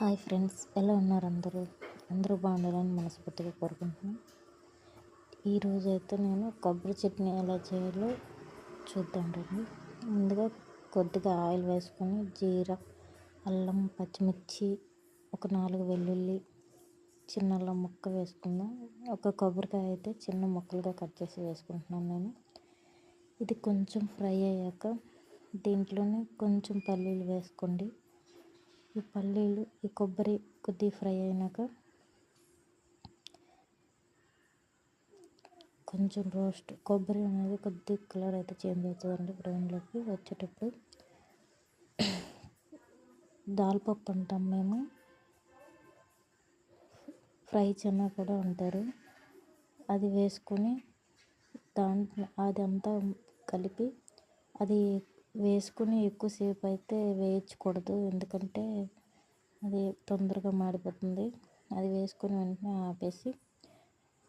Hi friends, ఎలా ఉన్నారు అందరూ? అందరూ బాగుండాలని మనస్ఫూర్తిగా కోరుకుంటున్నాను. ఈరోజు అయితే నేను కొబ్బరి చట్నీ ఎలా చేయాలో చూద్దాం రండి. ముందుగా కొద్దిగా ఆయిల్ వేసుకొని జీరా, అల్లం, పచ్చిమిర్చి, ఒక 4 వెల్లుల్లి, చిన్న అల్లం ముక్క వేసుకుందాం. ఒక కొబ్బరికాయ అయితే చిన్న ముక్కలుగా కట్ చేసి వేసుకుంటున్నాను నేను. ఇది కొంచెం ఫ్రై అయ్యాక దీంట్లోనే కొంచెం పల్లీలు వేసుకోండి. ఈ పల్లీలు, ఈ కొబ్బరి కొద్దిగా ఫ్రై అయినాక కొంచెం రోస్ట్ కొబ్బరి అనేది కొద్ది కలర్ అయితే చేంజ్ అవుతుందండి. బ్రౌన్లోకి వచ్చేటప్పుడు దాల్పప్పు అంటాం మేము, ఫ్రై చెన్నా కూడా అంటారు. అది వేసుకొని దాంట్లో అదంతా కలిపి అది వేసుకుని ఎక్కువసేపు అయితే వేయించకూడదు, ఎందుకంటే అది తొందరగా మాడిపోతుంది. అది వేసుకొని వెంటనే ఆపేసి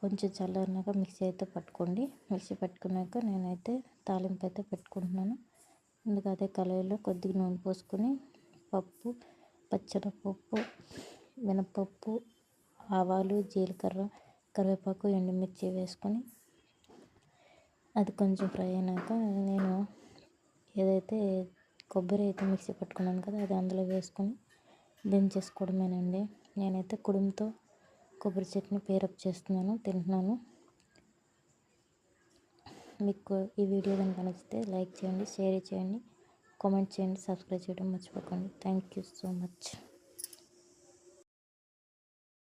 కొంచెం చల్లారినాక మిక్సీ అయితే పట్టుకోండి. మిక్సీ పట్టుకున్నాక నేనైతే తాలింపు అయితే పెట్టుకుంటున్నాను. ముందుగా అదే కళాయిలో కొద్దిగా నూనె పోసుకొని పప్పు, పచ్చెనగపప్పు, మినపప్పు, ఆవాలు, జీలకర్ర, కరివేపాకు, ఎండుమిర్చి వేసుకొని అది కొంచెం ఫ్రై అయినాక నేను ఏదైతే కొబ్బరి అయితే మిక్సీ పట్టుకున్నాను కదా, అది అందులో వేసుకొని దించేసుకోవడమేనండి. నేనైతే కుడుముతో కొబ్బరి చట్నీ పేరప్ చేస్తున్నాను, తింటున్నాను. మీకు ఈ వీడియో కనుక నచ్చితే లైక్ చేయండి, షేర్ చేయండి, కామెంట్ చేయండి, సబ్స్క్రైబ్ చేయడం మర్చిపోకండి. Thank you so much.